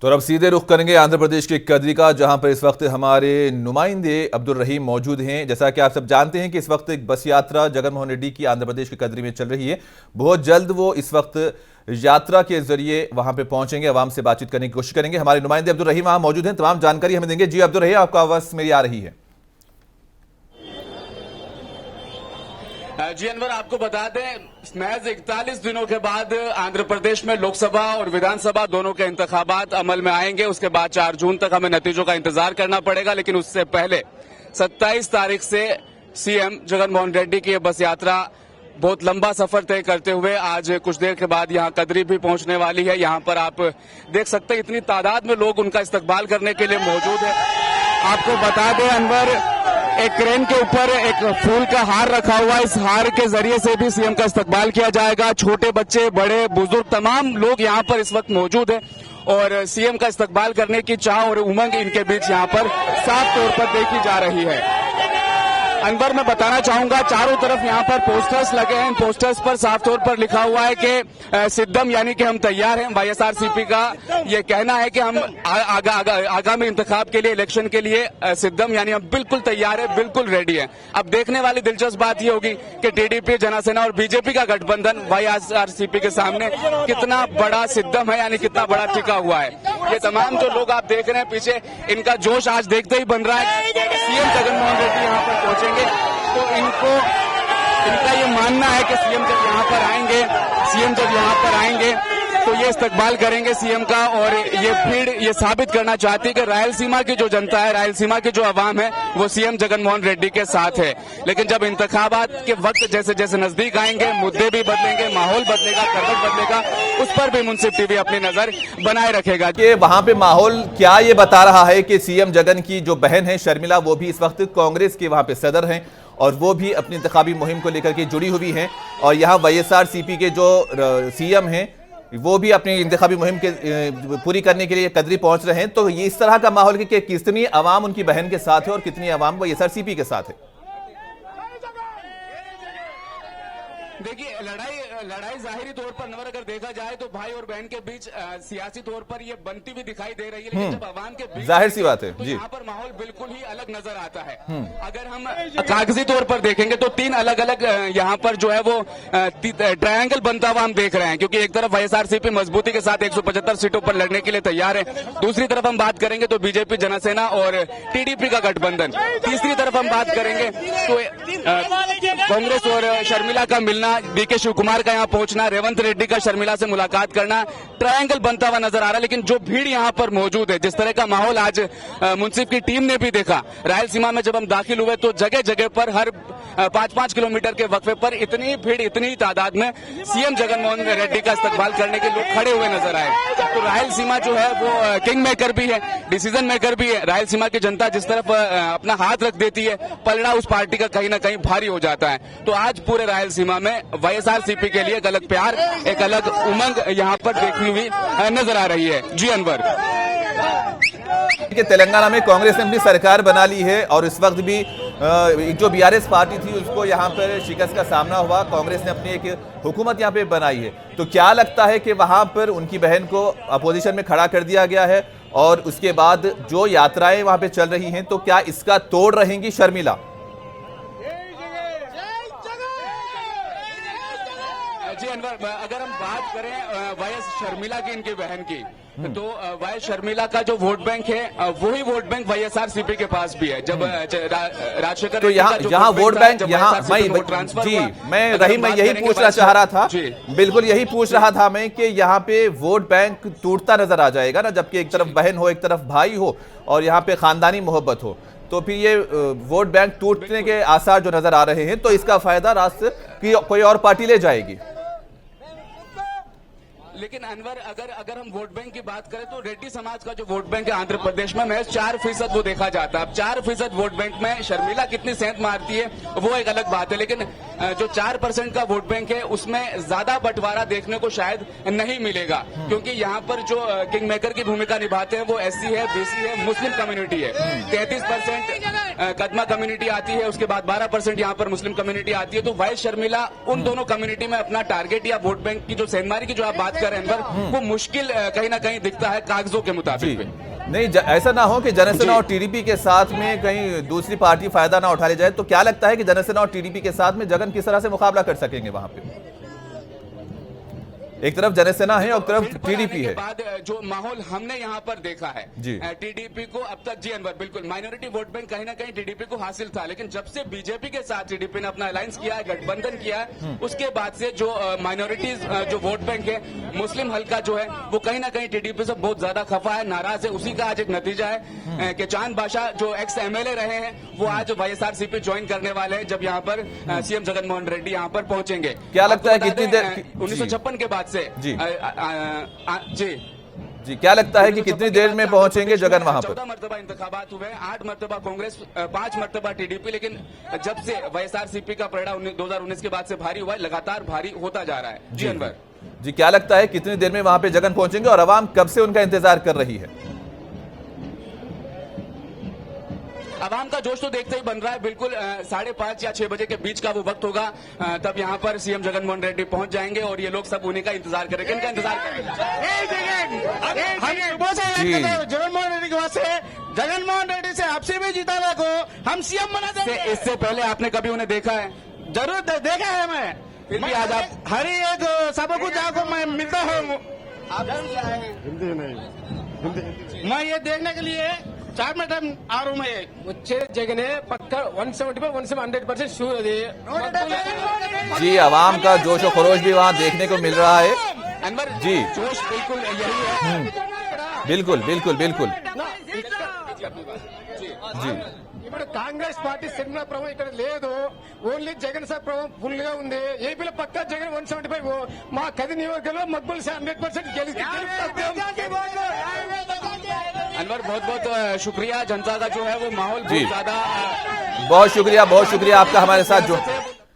तो अब सीधे रुख करेंगे आंध्र प्रदेश के कदरी का, जहां पर इस वक्त हमारे नुमाइंदे अब्दुल रहीम मौजूद हैं। जैसा कि आप सब जानते हैं कि इस वक्त एक बस यात्रा जगन मोहन रेड्डी की आंध्र प्रदेश के कदरी में चल रही है। बहुत जल्द वो इस वक्त यात्रा के जरिए वहां पे पहुंचेंगे, आवाम से बातचीत करने की कोशिश करेंगे। हमारे नुमाइंदे अब्दुल रहीम वहां मौजूद हैं, तमाम जानकारी हमें देंगे। जी अब्दुल रहीम, आपको आवाज मेरी आ रही है? जी अनवर, आपको बता दें महज 41 दिनों के बाद आंध्र प्रदेश में लोकसभा और विधानसभा दोनों के इंतखाबात अमल में आएंगे। उसके बाद 4 जून तक हमें नतीजों का इंतजार करना पड़ेगा, लेकिन उससे पहले 27 तारीख से सीएम जगन मोहन रेड्डी की बस यात्रा बहुत लंबा सफर तय करते हुए आज कुछ देर के बाद यहां कदरी भी पहुंचने वाली है। यहां पर आप देख सकते हैं इतनी तादाद में लोग उनका इस्तकबाल करने के लिए मौजूद है। आपको बता दें अनवर, एक क्रेन के ऊपर एक फूल का हार रखा हुआ है। इस हार के जरिए से भी सीएम का इस्तकबाल किया जाएगा। छोटे बच्चे, बड़े बुजुर्ग, तमाम लोग यहां पर इस वक्त मौजूद हैं और सीएम का इस्तकबाल करने की चाह और उमंग इनके बीच यहां पर साफ तौर पर देखी जा रही है। अनवर, मैं बताना चाहूंगा चारों तरफ यहां पर पोस्टर्स लगे हैं। इन पोस्टर्स पर साफ तौर पर लिखा हुआ है कि सिद्धम यानी कि हम तैयार हैं। वाईएसआरसीपी का ये कहना है कि हम आगामी इंतखाब के लिए, इलेक्शन के लिए सिद्धम यानी हम बिल्कुल तैयार है, बिल्कुल रेडी है। अब देखने वाली दिलचस्प बात ये होगी कि टीडीपी, जनसेना और बीजेपी का गठबंधन वाईएसआरसीपी के सामने कितना बड़ा सिद्धम है, यानी कितना बड़ा टिका हुआ है। ये तमाम जो लोग आप देख रहे हैं पीछे, इनका जोश आज देखते ही बन रहा है। सीएम जगन मोहन रेड्डी यहाँ पर पहुंचेंगे तो इनका ये मानना है कि सीएम जब यहाँ पर आएंगे तो ये इस्तकबाल करेंगे सीएम का। और ये भीड़ ये साबित करना चाहती है कि रायलसीमा की जो जनता है, रायलसीमा की जो आवाम है, वो सीएम जगन मोहन रेड्डी के साथ है। लेकिन जब इंतखाबात के वक्त जैसे जैसे नजदीक आएंगे, मुद्दे भी बदलेंगे, माहौल बदलेगा, करवट बदलेगा, उस पर भी मुंसिफ टीवी अपनी नजर बनाए रखेगा। कि वहां पे माहौल क्या ये बता रहा है कि सीएम जगन की जो बहन है शर्मिला, वो भी इस वक्त कांग्रेस के वहां पे सदर हैं और वो भी अपनी इंतखाबी मुहिम को लेकर के जुड़ी हुई हैं। और यहाँ वाईएसआरसीपी के जो सीएम हैं वो भी अपनी इंतखाबी मुहिम के पूरी करने के लिए कदरी पहुंच रहे हैं। तो ये इस तरह का माहौल कि कितनी आवाम उनकी बहन के साथ है और कितनी आवाम वाईएसआरसीपी के साथ है। देखिए, लड़ाई जाहिरी तौर पर नवर अगर देखा जाए तो भाई और बहन के बीच सियासी तौर पर ये बनती भी दिखाई दे रही है, लेकिन जब आवाम के बीच जाहिर सी बात है तो जी, यहाँ पर माहौल बिल्कुल ही अलग नजर आता है। अगर हम कागजी तौर पर देखेंगे तो 3 अलग अलग यहाँ पर जो है वो ट्रायंगल बनता हुआ हम देख रहे हैं, क्योंकि एक तरफ वाईएसआरसीपी मजबूती के साथ 175 सीटों पर लड़ने के लिए तैयार है। दूसरी तरफ हम बात करेंगे तो बीजेपी, जनसेना और टीडीपी का गठबंधन। तीसरी तरफ हम बात करेंगे तो कांग्रेस और शर्मिला का मिलना, डीके शिव कुमार का यहाँ पहुंचना, रेवंत रेड्डी का शर्मिला से मुलाकात करना, ट्रायंगल बनता हुआ नजर आ रहा है। लेकिन जो भीड़ यहाँ पर मौजूद है, जिस तरह का माहौल आज मुंसिफ की टीम ने भी देखा, रायलसीमा में जब हम दाखिल हुए तो जगह जगह पर हर 5-5 किलोमीटर के वक्फे पर इतनी भीड़, इतनी तादाद में सीएम जगन मोहन रेड्डी का इस्तकबाल करने के लोग खड़े हुए नजर आए। तो रायलसीमा जो है वो किंग मेकर भी है, डिसीजन मेकर भी है। रायलसीमा की जनता जिस तरफ अपना हाथ रख देती है, पलड़ा उस पार्टी का कहीं ना कहीं भारी हो जाता है। तो आज पूरे रायलसीमा में वाईएसआरसीपी के लिए एक अलग प्यार, एक अलग उमंग यहाँ पर देखी हुई नजर आ रही है। जी अनवर, तेलंगाना में कांग्रेस ने अपनी सरकार बना ली है और इस वक्त भी जो बीआरएस पार्टी थी उसको यहाँ पर शिकस्त का सामना हुआ। कांग्रेस ने अपनी एक हुकूमत यहाँ पे बनाई है। तो क्या लगता है कि वहां पर उनकी बहन को अपोजिशन में खड़ा कर दिया गया है और उसके बाद जो यात्राएं वहां पे चल रही हैं, तो क्या इसका तोड़ रहेंगी शर्मिला? जी अनवर, अगर हम बात करें वाईएस शर्मिला की, इनकी बहन की, तो वाईएस शर्मिला का जो वोट बैंक है वही वोट बैंक वाईएसआरसीपी के पास भी है। जब राजशेखर, तो यहाँ वोट बैंक, यहाँ मैं यही पूछना चाह रहा था, बिल्कुल यही पूछ रहा था मैं कि यहाँ पे वोट बैंक टूटता नजर आ जाएगा ना, जबकि एक तरफ बहन हो, एक तरफ भाई हो और यहाँ पे खानदानी मोहब्बत हो, तो फिर ये वोट बैंक टूटने के आसार जो नजर आ रहे हैं, तो इसका फायदा रास्ते की कोई और पार्टी ले जाएगी। लेकिन अनवर, अगर हम वोट बैंक की बात करें तो रेड्डी समाज का जो वोट बैंक है आंध्र प्रदेश में महज 4% वो देखा जाता है। अब 4% वोट बैंक में शर्मिला कितनी सेंध मारती है वो एक अलग बात है, लेकिन जो 4% का वोट बैंक है उसमें ज्यादा बंटवारा देखने को शायद नहीं मिलेगा, क्योंकि यहाँ पर जो किंग मेकर की भूमिका निभाते हैं वो एससी है, बीसी है, मुस्लिम कम्युनिटी है। 33% कदमा कम्युनिटी आती है, उसके बाद 12% यहाँ पर मुस्लिम कम्युनिटी आती है। तो वाईएस शर्मिला उन दोनों कम्युनिटी में अपना टारगेट या वोट बैंक की जो सेंधमारी की जो आप बात कर है अनवर, वो मुश्किल कहीं ना कहीं दिखता है कागजों के मुताबिक भी। नहीं, ऐसा ना हो कि जनसेना और टीडीपी के साथ में कहीं दूसरी पार्टी फायदा ना उठा ले जाए, तो क्या लगता है कि जनसेना और टीडीपी के साथ में जगन किस तरह से मुकाबला कर सकेंगे वहां पे? एक तरफ जनसेना है और एक तरफ टीडीपी है। बाद जो माहौल हमने यहाँ पर देखा है जी। टीडीपी को अब तक, जी अनवर, बिल्कुल माइनॉरिटी वोट बैंक कहीं ना कहीं टीडीपी को हासिल था, लेकिन जब से बीजेपी के साथ टीडीपी ने अपना अलायंस किया है, गठबंधन किया है, उसके बाद से जो माइनॉरिटीज जो वोट बैंक है, मुस्लिम हल्का जो है, वो कहीं ना कहीं टीडीपी से बहुत ज्यादा खफा है, नाराज है। उसी का आज एक नतीजा है कि चांद बादशाह जो एक्स एमएलए रहे हैं, वो आज वाईएसआरसीपी ज्वाइन करने वाले हैं जब यहाँ पर सीएम जगनमोहन रेड्डी यहाँ पर पहुंचेंगे। क्या लगता है कितनी देर 1956 के बाद से जी जी जी क्या लगता है कि कितनी देर में पहुंचेंगे जगन वहां पर? 14 मरतबा इंतखाबात हुए, 8 मरतबा कांग्रेस, 5 मरतबा टीडीपी, लेकिन जब से वाईएसआरसीपी का पलड़ा 2019 के बाद से भारी हुआ है, लगातार भारी होता जा रहा है। जी अनवर जी, क्या लगता है कितनी देर में वहां पे जगन पहुंचेंगे और आवाम कब से उनका इंतजार कर रही है? आवाम का जोश तो देखते ही बन रहा है, बिल्कुल 5:30 या 6 बजे के बीच का वो वक्त होगा, तब यहाँ पर सीएम जगनमोहन रेड्डी पहुंच जाएंगे और ये लोग सब उन्हीं का इंतजार करेंगे। इनका इंतजार जगनमोहन रेड्डी के वास्ते, जगनमोहन रेड्डी से आपसे भी जिताने को हम सीएम बना देंगे। इससे पहले आपने कभी उन्हें देखा है? जरूर देखा है मैं, फिर भी आज आप हर एक सबको जाकर मैं मिलता हूँ। मैं ये देखने के लिए 4 मिनट आ रहा हूँ। मैं వచ్చే జగనే పక్క 175 100% షూర్ అది जी, आवाम का जोश और खरोश भी वहां देखने को मिल रहा है। अनवर जी। जोश बिल्कुल यही है। बिल्कुल बिल्कुल बिल्कुल जी ఇప్పుడు కాంగ్రెస్ పార్టీ సినిమా ప్రభావం ఇక్కడ లేదు, ఓన్లీ జగన్ సార్ ప్రభావం ఫుల్ గా ఉంది. ఏపీలో పక్కా జగన్ 175, మా కది నియోజకవర్గంలో మక్బుల్ 100% గెలుస్తారు. अनवर बहुत बहुत शुक्रिया, जनता का जो है वो माहौल जी। बहुत ज्यादा बहुत शुक्रिया आपका हमारे साथ जो